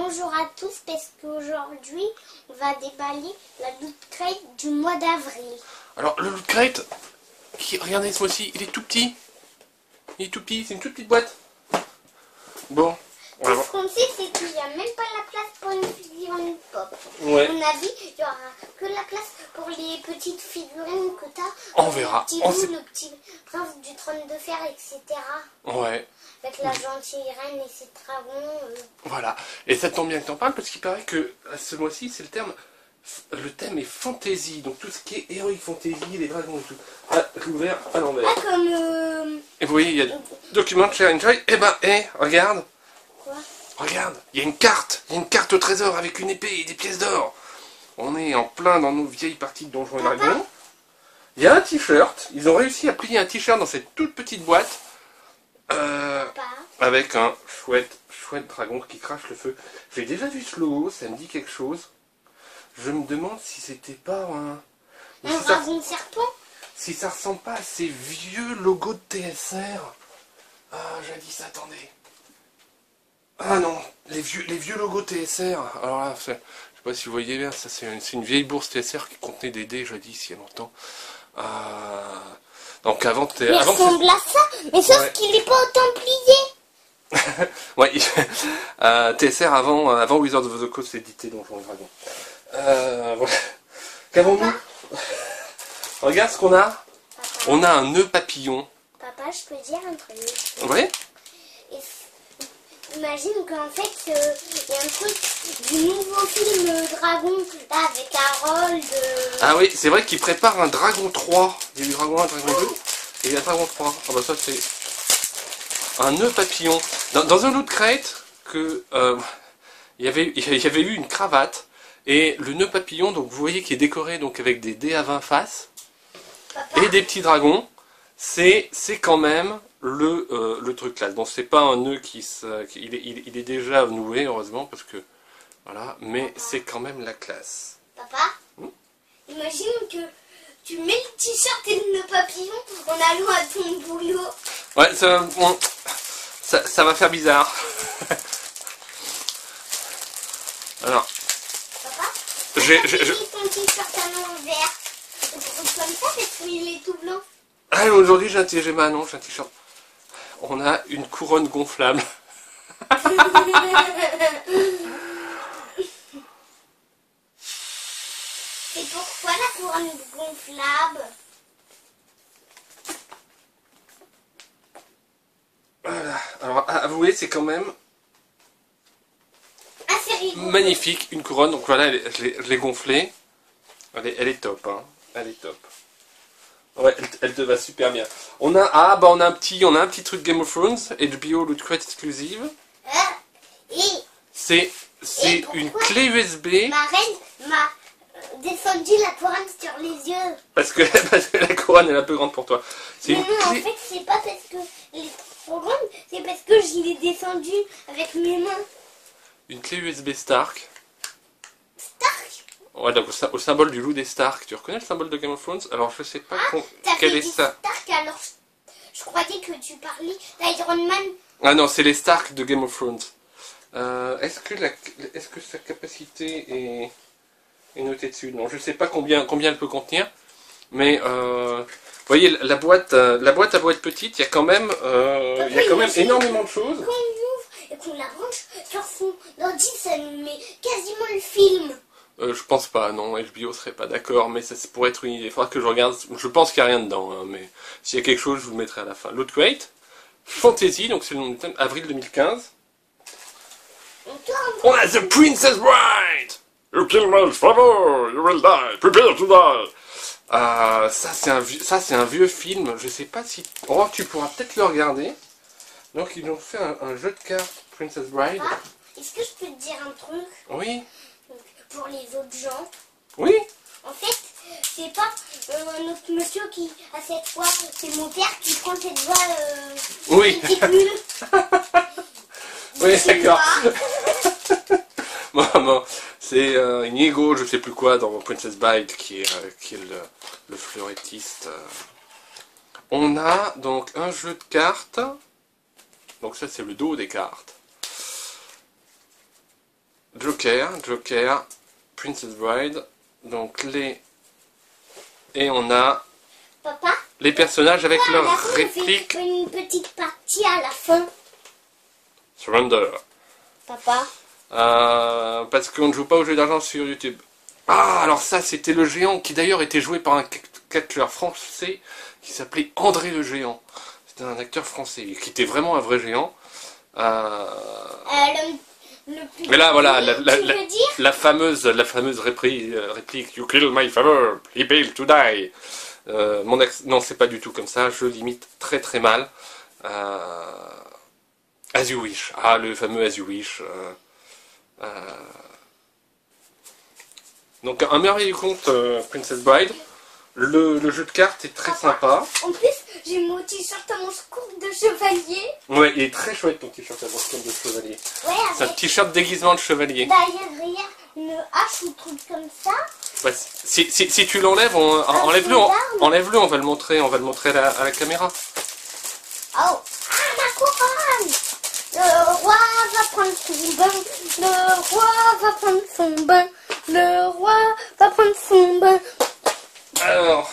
bonjour à tous parce qu'aujourd'hui on va déballer la Loot Crate du mois d'avril. Alors le Loot Crate, regardez ce mois-ci, il est tout petit. Il est tout petit, c'est une toute petite boîte. Bon, on va Tout voir. ce qu'on sait c'est qu'il n'y a même pas la place pour une figurine pop. Ouais. À mon avis, il n'y aura que la place pour les petites figurines que tu as. On verra. Le petit On loup, sait- le petit prince du trône de fer, etc. Ouais, Avec la gentille reine et ses dragons. voilà. Et ça tombe bien que t'en parles parce qu'il paraît que ce mois-ci, c'est le thème est fantasy. Donc tout ce qui est heroic fantasy, les dragons et tout. Ah, ouvert à l'envers. Ah, comme... Et vous voyez, il y a document share enjoy. Eh ben, regarde. Quoi? Regarde, il y a une carte. Il y a une carte au trésor avec une épée et des pièces d'or. On est en plein dans nos vieilles parties de Donjons et Dragons. Il y a un t-shirt. Ils ont réussi à plier un t-shirt dans cette toute petite boîte. Avec un chouette dragon qui crache le feu. J'ai déjà vu ce logo, ça me dit quelque chose. Je me demande si c'était pas un dragon serpent? si ça ressemble pas à ces vieux logos de TSR. Ah, jadis, attendez. Ah non, les vieux logos TSR. Alors là, je sais pas si vous voyez bien, ça c'est une vieille bourse TSR qui contenait des dés jadis, il y a longtemps. Donc avant, Il ressemble à ça, mais sauf Ouais. qu'il n'est pas autant plié. Ouais, TSR avant Wizard of the Coast édité Donjons et Dragons. Voilà. Qu'avons-nous? Regarde ce qu'on a. Papa, On a un nœud papillon. papa, je peux dire un truc. Ouais. Imagine qu'en fait, il y a un truc du nouveau film Dragon, là, avec Harold. Ah oui, c'est vrai qu'il prépare un Dragon 3. Il y a eu Dragon 1, Dragon 2. Et il y a Dragon 3. Ah bah ça c'est un nœud papillon. Dans un Loot Crate, il y avait eu une cravate. Et le nœud papillon, donc vous voyez qu'il est décoré donc avec des dés à 20 faces. Papa, Et des petits dragons. C'est quand même le truc classe. Donc c'est pas un nœud il est déjà noué, heureusement, parce que voilà, mais c'est quand même la classe. papa, imagine que tu mets le t-shirt et le nœud papillon en allant à ton boulot. Ouais, ça va faire bizarre. Alors, Papa, j'ai mis ton t-shirt à l'envers. Comme ça, parce qu'il est tout blanc. ah, aujourd'hui j'ai un t-shirt. On a une couronne gonflable. Et pourquoi la couronne gonflable? Voilà. Alors, avouez, c'est quand même Ah, c'est rigolo. magnifique, une couronne. Donc voilà, je l'ai gonflée. Elle est top, hein. Elle est top. Ouais, elle te va super bien. On a un petit truc Game of Thrones, HBO Loot Crate exclusive. Et C'est Et une pourquoi clé USB ma reine m'a descendu la couronne sur les yeux. parce que la couronne est un peu grande pour toi. C'est Mais une non, en clé, fait, c'est pas parce que elle est trop grande, c'est parce que je l'ai descendue avec mes mains. une clé USB Stark. Stark. Ouais, donc au symbole du loup des Stark. Tu reconnais le symbole de Game of Thrones? Alors je sais pas T'as quel fait est du ça. Stark, alors je croyais que tu parlais d'Iron Man. Ah non, c'est les Stark de Game of Thrones. Est-ce que sa capacité est notée dessus? Non, je sais pas combien elle peut contenir, mais vous voyez la boîte à boîte petite, il y a quand même énormément de choses. Quand on l'ouvre et qu'on la branche sur son ordi, ça nous met quasiment le film. Je pense pas, non, HBO serait pas d'accord, mais ça pourrait être une idée. Il faudra que je regarde. Je pense qu'il n'y a rien dedans, hein, mais s'il y a quelque chose, je vous le mettrai à la fin. Loot Crate, Fantasy, donc c'est le nom du thème, avril 2015. On tourne. On a The Princess Bride. You kill my father, you will die. Prepare to die. Ça c'est un vieux film. Je sais pas si. Oh, tu pourras peut-être le regarder. Donc ils ont fait un jeu de cartes Princess Bride. Papa, est-ce que je peux te dire un truc Oui. pour les autres gens? Oui. En fait, c'est pas un autre monsieur qui, à cette fois, c'est mon père qui prend cette voix Oui. ridicule. Oui, C'est d'accord. moi. Bon, c'est Inigo, je sais plus quoi, dans Princess Bride, qui est le fleurettiste. On a donc un jeu de cartes. Donc ça, c'est le dos des cartes. Joker, Princess Bride, donc et on a Papa, les personnages avec à la leurs fin, on fait répliques. une petite partie à la fin. Surrender. Papa. Parce qu'on ne joue pas aux jeux d'argent sur YouTube. Ah, alors ça, c'était le géant qui d'ailleurs était joué par un catcheur français qui s'appelait André le Géant. C'était un acteur français qui était vraiment un vrai géant. Le plus Mais là, voilà, tu veux dire la fameuse réplique You kill my father, he built to die. Non, c'est pas du tout comme ça, je l'imite très très mal. As you wish. Ah, le fameux As you wish. Donc, un merveilleux conte Princess Bride. Le jeu de cartes est très sympa. En plus, j'ai mon t-shirt à manches courtes de chevalier. Ouais, il est très chouette ton t-shirt à manches courtes de chevalier. Ouais, C'est un t-shirt déguisement de chevalier. derrière une hache ou truc comme ça. Bah, si tu l'enlèves, enlève-le, on va le montrer, à la caméra. Oh, ah, ma couronne! Le roi va prendre son bain, le roi va prendre son bain, le roi va prendre son bain, Alors,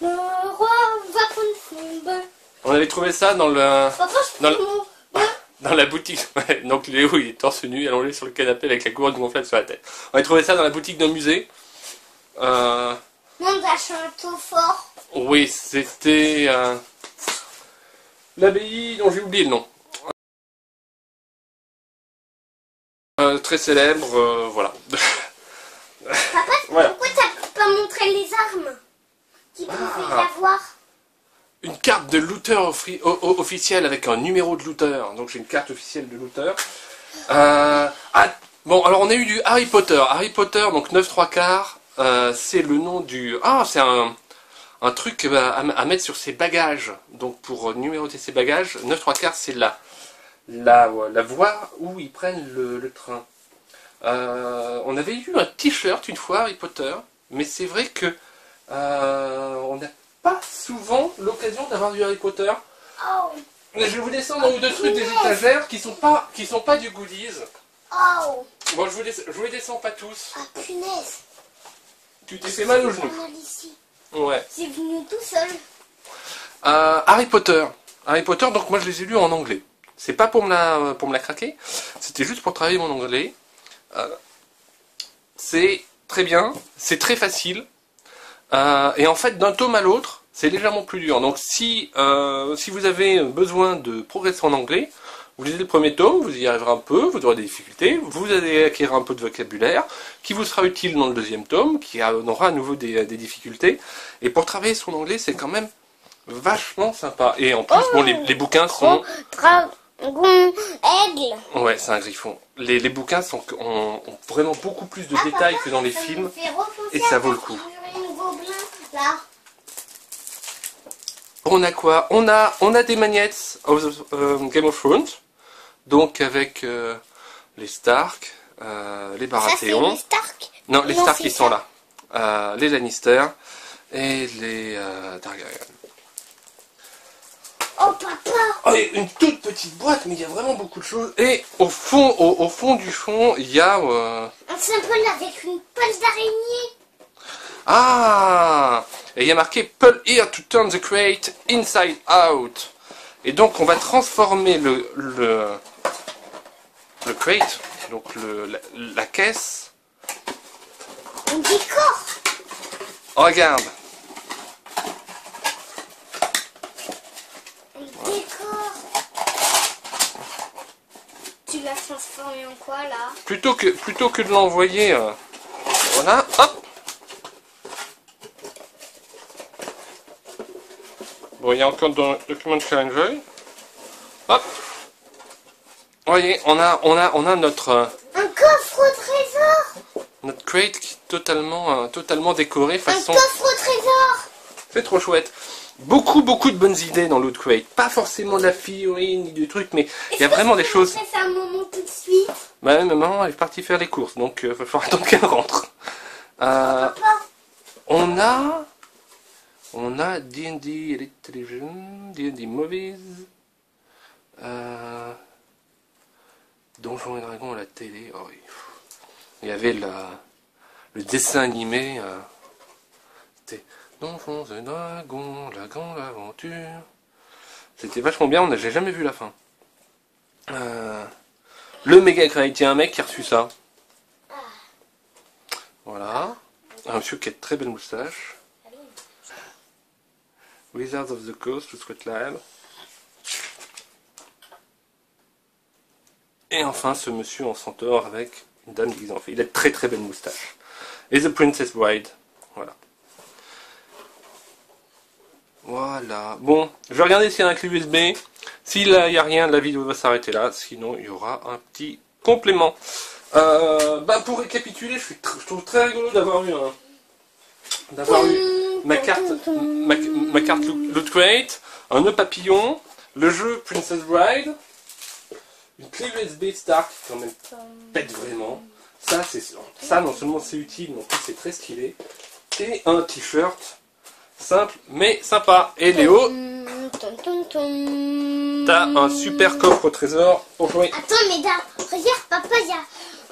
le roi va prendre son bain. on avait trouvé ça dans Papa, je Dans prends mon bain. la boutique. Ouais, donc Léo, il est torse nu, allongé sur le canapé avec la couronne gonflable sur la tête. On avait trouvé ça dans la boutique d'un musée. Non, d'un château fort. Oui, c'était l'abbaye dont j'ai oublié le nom. Très célèbre, voilà. Papa, Voilà. pourquoi t'as pas montré les armes qui pouvaient y avoir? Une carte de looter officielle avec un numéro de looter. Donc j'ai une carte officielle de looter. Bon, alors on a eu du Harry Potter. Harry Potter, donc 9 3 quarts. C'est le nom du... Ah, c'est un truc à mettre sur ses bagages. Donc pour numéroter ses bagages, 9 3 quarts, c'est la voie où ils prennent le train. On avait eu un t-shirt une fois Harry Potter, mais c'est vrai que on n'a pas souvent l'occasion d'avoir du Harry Potter. Oh, Je vais vous descendre un ou deux trucs des étagères qui sont pas du goodies. oh, Bon, je vous les descends pas tous. ah punaise. Tu t'es fait mal au C'est genou. pas mal ici. Ouais. C'est venu tout seul. Harry Potter. Harry Potter, donc moi je les ai lus en anglais. C'est pas pour me la craquer, c'était juste pour travailler mon anglais. C'est très bien, c'est très facile. Et en fait, d'un tome à l'autre, c'est légèrement plus dur. Donc si vous avez besoin de progresser en anglais, vous lisez le premier tome, vous y arriverez un peu, vous aurez des difficultés, vous allez acquérir un peu de vocabulaire, qui vous sera utile dans le deuxième tome, qui aura à nouveau des difficultés. Et pour travailler son anglais, c'est quand même vachement sympa. Et en plus, bon, les bouquins sont... Dragon, aigle. Ouais, c'est un griffon. Les bouquins ont vraiment beaucoup plus de détails que dans les films, et ça vaut le coup. Là. On a quoi? On a des magnettes Game of Thrones, donc avec les Stark, les Ça, c'est Baratheon. les Stark. Non, les Non, Stark c'est qui sont ça. là. Les Lannister et les Targaryen. Oh papa. Oh, et une toute petite boîte, mais il y a vraiment beaucoup de choses. Et au fond du fond, il y a... Un symbole avec une palle d'araignée. Ah! Et il y a marqué Pull here to turn the crate inside out. Et donc on va transformer le crate, donc la caisse. Un décor. Oh, regarde. Un décor. Tu l'as transformé en quoi là? Plutôt que de l'envoyer, voilà, hop. Bon, il y a encore dans Document Challenger. Hop. Vous voyez, on a notre Un coffre au trésor. notre crate qui est totalement décoré Un façon. coffre au trésor. C'est trop chouette. Beaucoup de bonnes idées dans Loot Crate. Pas forcément de la figurine ni du truc, mais il y a vraiment des choses. C'est un moment tout de suite. Bah, maman, elle est partie faire les courses, donc il va falloir attendre qu'elle rentre. Papa. On a D&D Elite Legion, D&D Movies, Donjons et Dragons à la télé. Oh, il y avait le dessin animé. C'était Donjons et Dragons, la grande aventure. C'était vachement bien, j'ai jamais vu la fin. Le Mega Crate, il y a un mec qui a reçu ça. Voilà. Un monsieur qui a de très belle moustache. Wizards of the Coast, de Scotland. Et enfin ce monsieur en centaure avec une dame déguisée en fée. Il a de très très belle moustache. Et The Princess Bride. Voilà. Voilà. Bon, je vais regarder s'il y a un clé USB. S'il n'y a rien, la vidéo va s'arrêter là. Sinon, il y aura un petit complément. Pour récapituler, je trouve très rigolo d'avoir eu ma carte Loot Crate, un nœud papillon, le jeu Princess Bride, une clé USB Star qui quand même pète vraiment. Ça non seulement c'est utile, mais en plus c'est très stylé. Et un t-shirt simple mais sympa. Et Léo, t'as un super coffre au trésor pour jouer. Attends, mais regarde, papa, il y a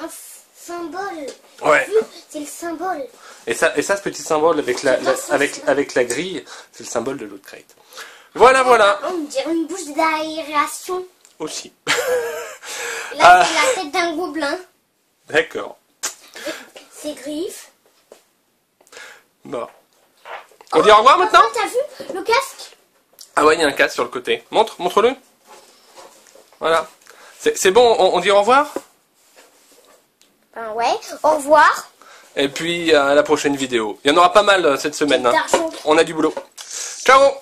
un symbole. Ouais. C'est le symbole. Et ça, ce petit symbole avec la grille, c'est le symbole de Loot Crate. Voilà, voilà. On dirait une bouche d'aération. Aussi. Là, c'est la tête d'un gobelin. D'accord. Ses griffes. Bon. On dit au revoir maintenant? T'as vu le casque? Ah ouais, il y a un casque sur le côté. Montre-le. Voilà. C'est bon, on dit au revoir? Ouais, au revoir. Et puis à la prochaine vidéo. Il y en aura pas mal cette semaine. Hein. On a du boulot. Ciao!